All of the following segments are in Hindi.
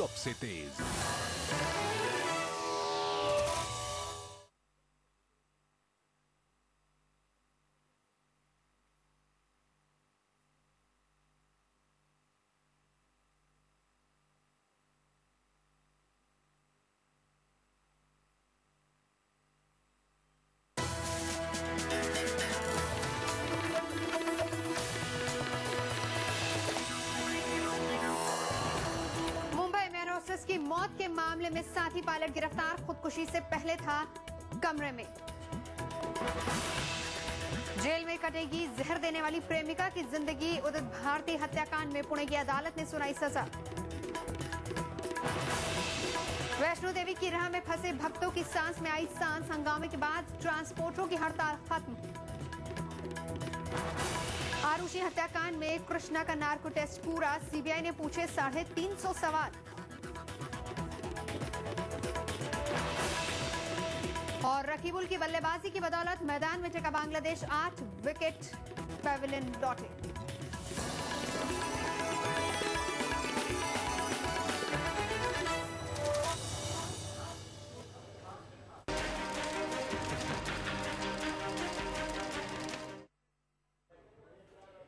सबसे तेज। की मौत के मामले में साथी पायलट गिरफ्तार, खुदकुशी से पहले था कमरे में। जेल में कटेगी जहर देने वाली प्रेमिका की जिंदगी, उदित भारती हत्याकांड में पुणे की अदालत ने सुनाई सजा। वैष्णो देवी की राह में फंसे भक्तों की सांस में आई सांस, हंगामे के बाद ट्रांसपोर्टरों की हड़ताल खत्म। आरुषि हत्याकांड में कृष्णा का नार्को टेस्ट पूरा, सीबीआई ने पूछे 350 सवाल। और रकीबुल की बल्लेबाजी की बदौलत मैदान में टिका बांग्लादेश, 8 विकेट पैविलियन लौटे।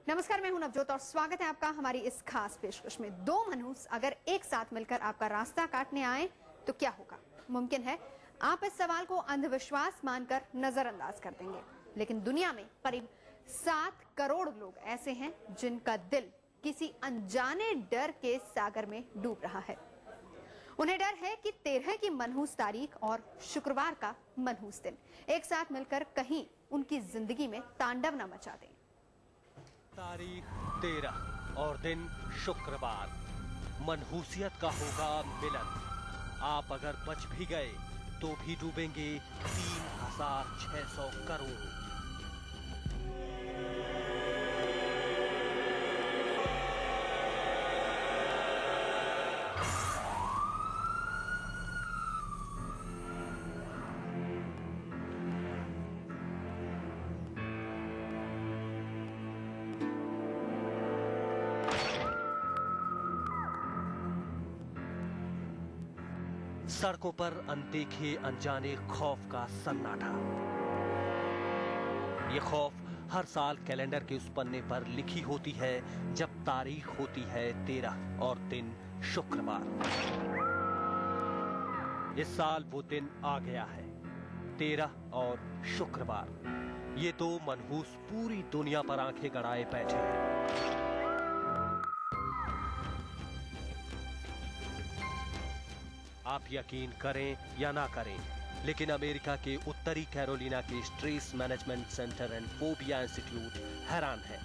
नमस्कार, मैं हूं नवजोत और स्वागत है आपका हमारी इस खास पेशकश में। दो मनहूस अगर एक साथ मिलकर आपका रास्ता काटने आए तो क्या होगा? मुमकिन है आप इस सवाल को अंधविश्वास मानकर नजरअंदाज कर देंगे, लेकिन दुनिया में करीब 7 करोड़ लोग ऐसे हैं जिनका दिल किसी अनजाने डर के सागर में डूब रहा है। उन्हें डर है कि 13 की मनहूस तारीख और शुक्रवार का मनहूस दिन एक साथ मिलकर कहीं उनकी जिंदगी में तांडव न मचा दें। तारीख 13 और दिन शुक्रवार, मनहूसियत का होगा मिलन। आप अगर बच भी गए तो भी डूबेंगे 3600 करोड़। सड़कों पर अनदेखे अनजाने खौफ का सन्नाटा। ये खौफ हर साल कैलेंडर के उस पन्ने पर लिखी होती है जब तारीख होती है 13 और दिन शुक्रवार। इस साल वो दिन आ गया है, 13 और शुक्रवार। ये दो मनहूस पूरी दुनिया पर आंखें गड़ाए बैठे हैं। आप यकीन करें या ना करें, लेकिन अमेरिका के उत्तरी कैरोलिना के stress management centre and phobia institute हैरान है।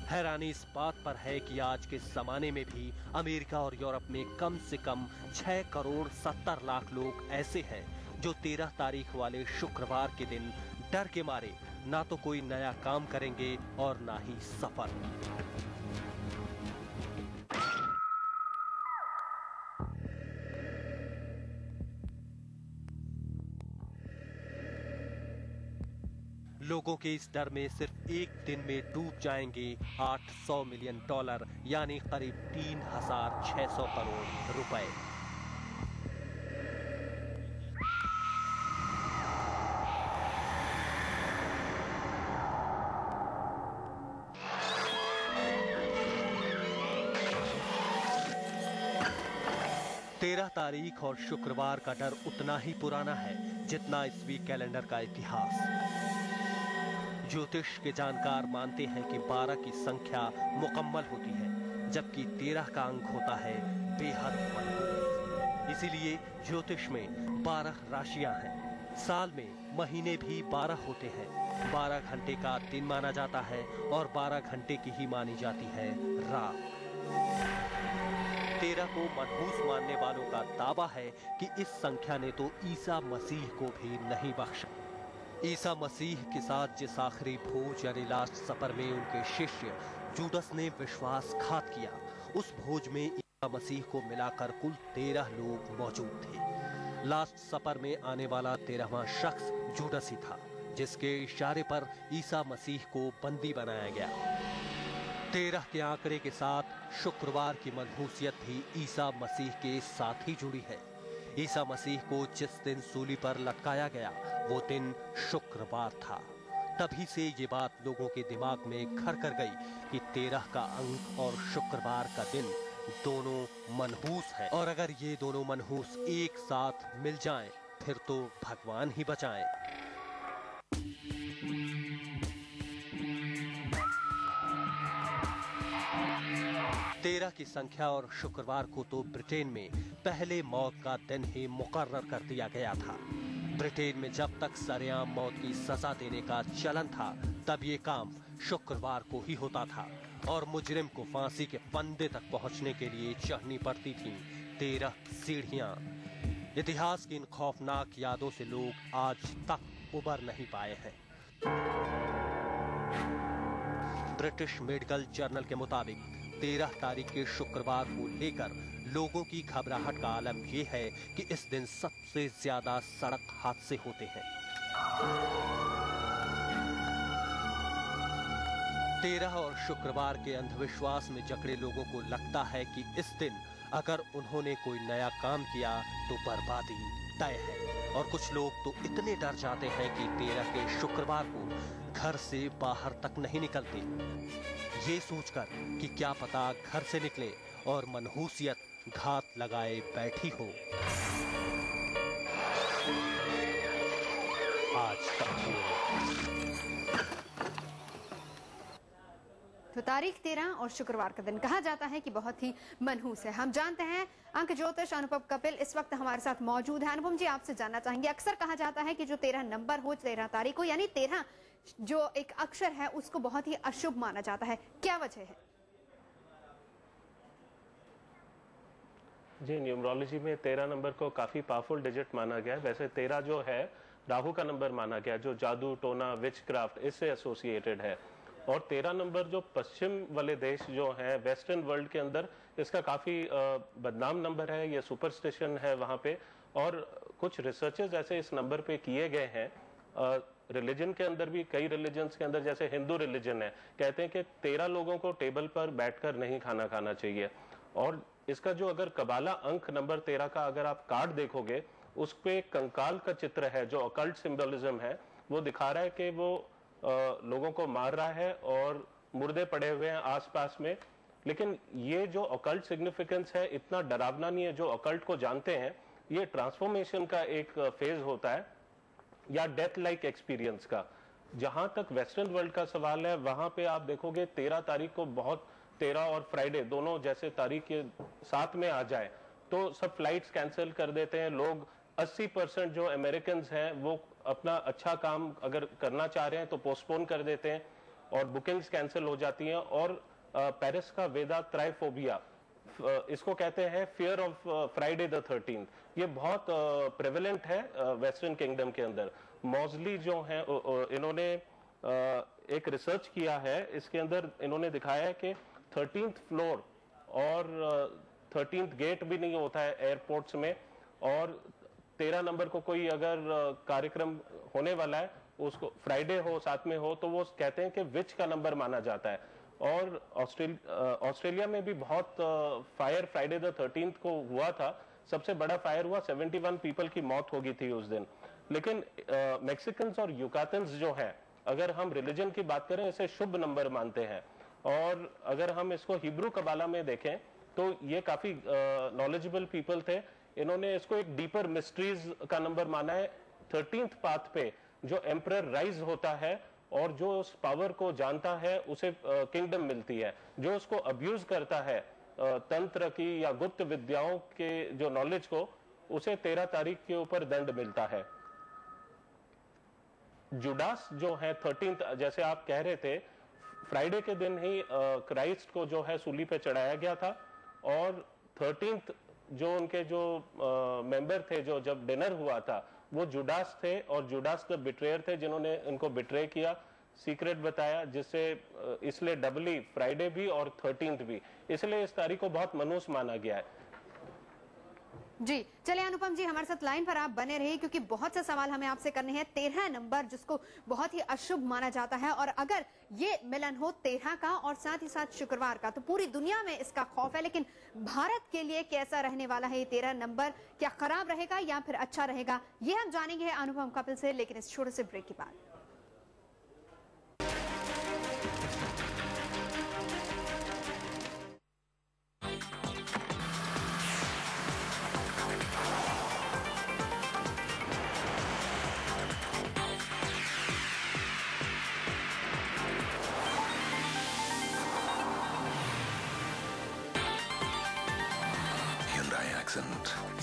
हैरानी इस बात पर है कि आज के जमाने में भी अमेरिका और यूरोप में कम से कम 6 करोड़ 70 लाख लोग ऐसे हैं जो 13 तारीख वाले शुक्रवार के दिन डर के मारे ना तो कोई नया काम करेंगे और ना ही सफर। लोगों के इस डर में सिर्फ एक दिन में डूब जाएंगे $800 मिलियन, यानी करीब 3600 करोड़ रुपए। तेरह तारीख और शुक्रवार का डर उतना ही पुराना है जितना ईस्वी कैलेंडर का इतिहास। ज्योतिष के जानकार मानते हैं कि 12 की संख्या मुकम्मल होती है, जबकि 13 का अंक होता है बेहद मनहूस। इसीलिए ज्योतिष में 12 राशियां हैं। साल में महीने भी 12 होते हैं। 12 घंटे का दिन माना जाता है और 12 घंटे की ही मानी जाती है रात। 13 को मनहूस मानने वालों का दावा है कि इस संख्या ने तो ईसा मसीह को भी नहीं बख्शा। ईसा मसीह के साथ जिस आखिरी भोज यानी लास्ट सपर में उनके शिष्य जूडस ने विश्वासघात किया, उस भोज में ईसा मसीह को मिलाकर कुल 13 लोग मौजूद थे। लास्ट सपर में आने वाला 13वां शख्स जूडस ही था, जिसके इशारे पर ईसा मसीह को बंदी बनाया गया। 13 के आंकड़े के साथ शुक्रवार की मनहूसियत भी ईसा मसीह के साथ ही जुड़ी है। ईसा मसीह को जिस दिन सूली पर लटकाया गया वो दिन शुक्रवार था। तभी से ये बात लोगों के दिमाग में घर कर गई कि 13 का अंक और शुक्रवार का दिन दोनों मनहूस है, और अगर ये दोनों मनहूस एक साथ मिल जाएं, फिर तो भगवान ही बचाएं। 13 की संख्या और शुक्रवार को तो ब्रिटेन में पहले मौत का दिन ही मुकर्रर कर दिया गया था। ब्रिटेन में जब तक सरेआम मौत की सजा देने का चलन था, तब ये काम शुक्रवार को ही होता था और मुजरिम को फांसी के फंदे तक पहुंचने के लिए चढ़नी पड़ती थीं 13 सीढ़ियां। इतिहास की इन खौफनाक यादों से लोग आज तक उबर नहीं पाए हैं। ब्रिटिश मेडिकल जर्नल के मुताबिक 13 तारीख के शुक्रवार को लेकर लोगों की घबराहट का आलम यह है कि इस दिन सबसे ज्यादा सड़क हादसे होते हैं। 13 और शुक्रवार के अंधविश्वास में जकड़े लोगों को लगता है कि इस दिन अगर उन्होंने कोई नया काम किया तो बर्बादी तय है, और कुछ लोग तो इतने डर जाते हैं कि 13 के शुक्रवार को घर से बाहर तक नहीं निकलते, ये सोचकर कि क्या पता घर से निकले और मनहूसियत घात लगाए बैठी हो। आज तक तो तारीख 13 और शुक्रवार का दिन कहा जाता है कि बहुत ही मनहूस है। हम जानते हैं अंक ज्योतिष अनुभव कपिल इस वक्त हमारे साथ मौजूद है। अनुपम जी, आपसे जानना चाहेंगे, अक्सर कहा जाता है कि जो 13 नंबर हो, 13 तारीख को, यानी 13 जो एक अक्षर है उसको बहुत ही अशुभ माना जाता है, क्या वजह है? जी, न्यूमरोलॉजी में 13 नंबर को काफी पावरफुल डिजिट माना गया है। वैसे 13 जो है राहु का नंबर माना गया, जो जादू टोना विचक्राफ्ट इससे एसोसिएटेड है। और 13 नंबर जो पश्चिम वाले देश जो है वेस्टर्न वर्ल्ड के अंदर इसका काफी बदनाम नंबर है, ये सुपरस्टिशन है वहां पे। और कुछ रिसर्चेस ऐसे इस नंबर पे किए गए हैं। रिलीजन के अंदर भी, कई रिलीजन्स के अंदर, जैसे हिंदू रिलीजन है, कहते हैं कि 13 लोगों को टेबल पर बैठकर नहीं खाना खाना चाहिए। और इसका जो अगर कबाला अंक नंबर 13 का अगर आप कार्ड देखोगे, उस पे कंकाल का चित्र है, जो अकल्ट सिंबलिज्म है, वो दिखा रहा है कि वो लोगों को मार रहा है और मुर्दे पड़े हुए हैं आसपास में। लेकिन ये जो अकल्ट सिग्निफिकेंस है इतना डरावना नहीं है। जो अकल्ट को जानते हैं, ये ट्रांसफॉर्मेशन का एक फेज होता है या डेथ लाइक एक्सपीरियंस का। जहां तक वेस्टर्न वर्ल्ड का सवाल है, वहां पे आप देखोगे 13 तारीख को बहुत, 13 और फ्राइडे दोनों जैसे तारीख के साथ में आ जाए तो सब फ्लाइट्स कैंसिल कर देते हैं लोग। 80% जो अमेरिकन हैं वो अपना अच्छा काम अगर करना चाह रहे हैं तो पोस्टपोन कर देते हैं और बुकिंग्स कैंसिल हो जाती हैं। और पेरिस का वेदा ट्राइफोबिया, इसको कहते हैं fear of Friday the 13th, ये बहुत प्रेवलेंट है वेस्टर्न किंगडम के अंदर। मॉजली जो है इन्होंने एक रिसर्च किया है, इसके अंदर इन्होंने दिखाया है कि 13th फ्लोर और 13th गेट भी नहीं होता है एयरपोर्ट्स में। और 13 नंबर को कोई अगर कार्यक्रम होने वाला है, उसको फ्राइडे हो साथ में हो, तो वो कहते हैं कि विच का नंबर माना जाता है। और ऑस्ट्रेलिया में भी बहुत फायर फ्राइडे द 13th को हुआ था। सबसे बड़ा फायर हुआ, 71 पीपल की मौत हो गई थी उस दिन। लेकिन मैक्सिकन्स और युकातन्स जो है, अगर हम रिलीजन की बात करें, इसे शुभ नंबर मानते हैं। और अगर हम इसको हिब्रू कबाला में देखें तो ये काफी नॉलेजेबल पीपल थे। इन्होंने इसको एक डीपर मिस्ट्रीज का नंबर माना है। 13th पाथ पे जो एम्परर राइज होता है और जो उस पावर को जानता है उसे किंगडम मिलती है। जो उसको अब्यूज करता है तंत्र की या गुप्त विद्याओं के जो नॉलेज को, उसे 13 तारीख के ऊपर दंड मिलता है। जुडास जो है 13th, जैसे आप कह रहे थे, फ्राइडे के दिन ही क्राइस्ट को जो है सूली पे चढ़ाया गया था। और 13th जो उनके जो मेंबर थे, जो जब डिनर हुआ था, वो जुडास थे और जुडास द बिट्रेयर थे, जिन्होंने इनको बिट्रे किया, सीक्रेट बताया, जिससे इसलिए डबली फ्राइडे भी और 13th भी, इसलिए इस तारीख को बहुत मनहूस माना गया है। जी चलिए अनुपम जी, हमारे साथ लाइन पर आप बने रहिए क्योंकि बहुत से सवाल हमें आपसे करने हैं। 13 नंबर जिसको बहुत ही अशुभ माना जाता है, और अगर ये मिलन हो 13 का और साथ ही साथ शुक्रवार का, तो पूरी दुनिया में इसका खौफ है। लेकिन भारत के लिए कैसा रहने वाला है ये 13 नंबर? क्या खराब रहेगा या फिर अच्छा रहेगा, ये हम जानेंगे अनुपम कपिल से, लेकिन इस छोटे से ब्रेक के बाद।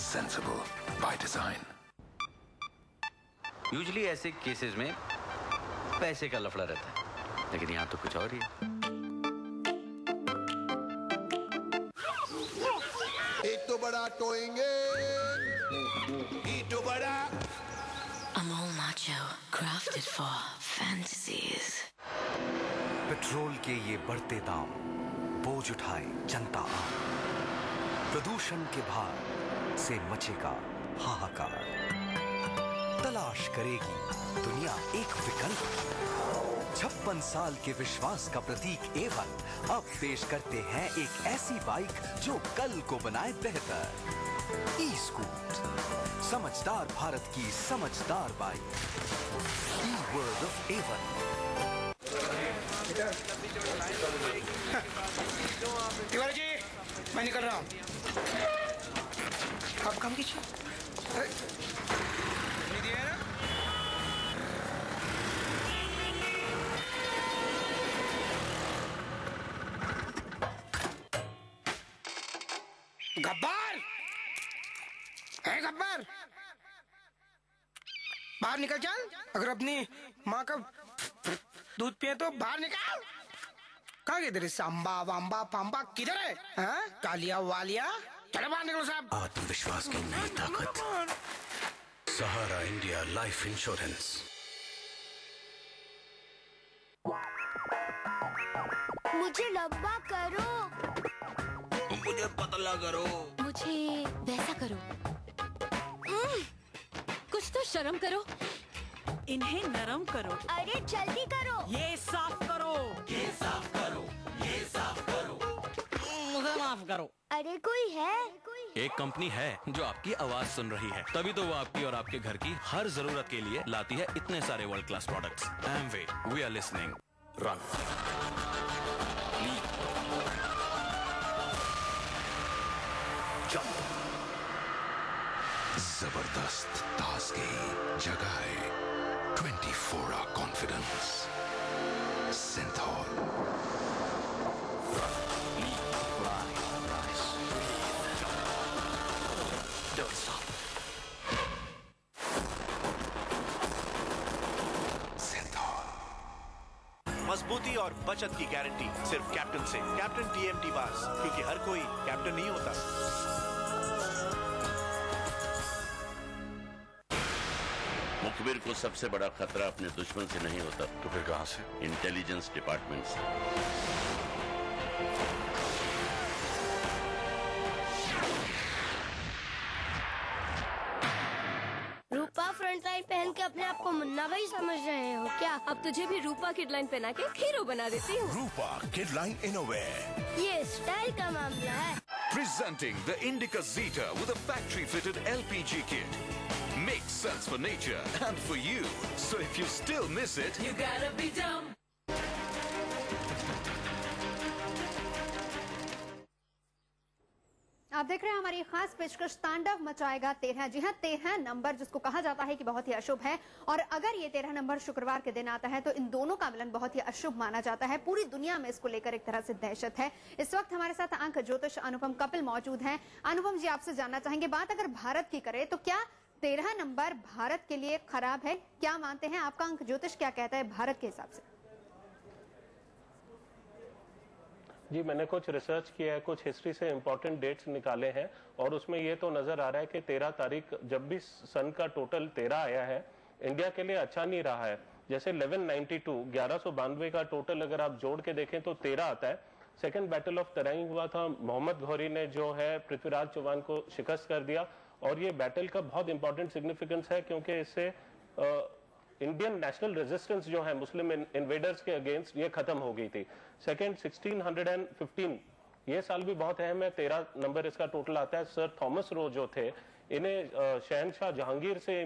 Sensible by design. यूजुअली ऐसे केसेस में पैसे का लफड़ा रहता है, लेकिन यहाँ तो कुछ और ही है। एक तो बड़ा टोएंगे, एक तो बड़ा Amol Macho, crafted for fantasies. Petrol के ये बढ़ते दाम, बोझ उठाए जनता आम, प्रदूषण के भार से मचेगा हाहाकार। तलाश करेगी दुनिया एक विकल्प की। 56 साल के विश्वास का प्रतीक A1 अब पेश करते हैं एक ऐसी बाइक जो कल को बनाए बेहतर। ई-स्कूट, समझदार भारत की समझदार bike. E world of A1। Tiwari ji, मैं निकल रहा हूँ। आप काम कीजिए। गब्बर, है गब्बर, बाहर निकल चल। अगर अपनी माँ का दूध पिए तो बाहर निकल। कहाँ गए तेरे सांबा वाम्बा पाम्बा, किधर है? हाँ? कालिया वालिया, चलो बाहर निकलो साहब। आत्मविश्वास की नई ताकत, सहारा इंडिया लाइफ इंश्योरेंस। मुझे लंबा करो, मुझे पतला करो, मुझे वैसा करो। कुछ तो शर्म करो। इन्हें नरम करो। अरे जल्दी करो। ये साफ करो, ये साफ करो, ये साफ करो, मुझे माफ करो। अरे कोई है? एक कंपनी है जो आपकी आवाज सुन रही है, तभी तो वो आपकी और आपके घर की हर जरूरत के लिए लाती है इतने सारे world class products. Amway, we are listening. Run. जबरदस्त ताजगी जगाए 24 आवर कॉन्फिडेंस। सिंथॉल। मजबूती और बचत की गारंटी सिर्फ कैप्टन से। कैप्टन TMT बास, क्योंकि हर कोई कैप्टन नहीं होता। मुखबिर को सबसे बड़ा खतरा अपने दुश्मन से नहीं होता, तो फिर कहां से? इंटेलिजेंस डिपार्टमेंट से। रूपा फ्रंट लाइन पहन के अपने आप को मुन्ना भाई समझ रहे हो क्या? अब तुझे भी रूपा किड लाइन पहना के हीरो बना देती हूँ। रूपा किड लाइन इनोवेयर। ये स्टाइल का मामला है। Presenting the Indica Zeta with a factory-fitted LPG kit. Makes sense for nature and for you. So if you still miss it, You gotta be dumb. आप देख रहे हैं हमारी खास पेशकश, तांडव मचाएगा 13। जी हाँ, 13 नंबर जिसको कहा जाता है कि बहुत ही अशुभ है, और अगर ये 13 नंबर शुक्रवार के दिन आता है तो इन दोनों का मिलन बहुत ही अशुभ माना जाता है। पूरी दुनिया में इसको लेकर एक तरह से दहशत है। इस वक्त हमारे साथ अंक ज्योतिष अनुपम कपिल मौजूद हैं। अनुपम जी, आपसे जानना चाहेंगे, बात अगर भारत की करें तो क्या 13 नंबर भारत के लिए खराब है? क्या मानते हैं? आपका अंक ज्योतिष क्या कहता है भारत के हिसाब से? जी, मैंने कुछ रिसर्च किया है, कुछ हिस्ट्री से इंपॉर्टेंट डेट्स निकाले हैं, और उसमें ये तो नजर आ रहा है कि 13 तारीख, जब भी सन का टोटल 13 आया है, इंडिया के लिए अच्छा नहीं रहा है। जैसे 1192 का टोटल अगर आप जोड़ के देखें तो 13 आता है। सेकंड बैटल ऑफ तराइन हुआ था, मोहम्मद घौरी ने जो है पृथ्वीराज चौहान को शिकस्त कर दिया, और ये बैटल का बहुत इंपॉर्टेंट सिग्निफिकेंस है क्योंकि इससे इंडियन नेशनल रेजिस्टेंस जो है मुस्लिम इन्वेडर्स के अगेंस्ट ये खत्म हो गई थी। सेकंड 1615 ये साल भी बहुत अहम है, 13 नंबर इसका टोटल आता है। सर थॉमस रो जो थे, इन्हें शहनशाह जहांगीर से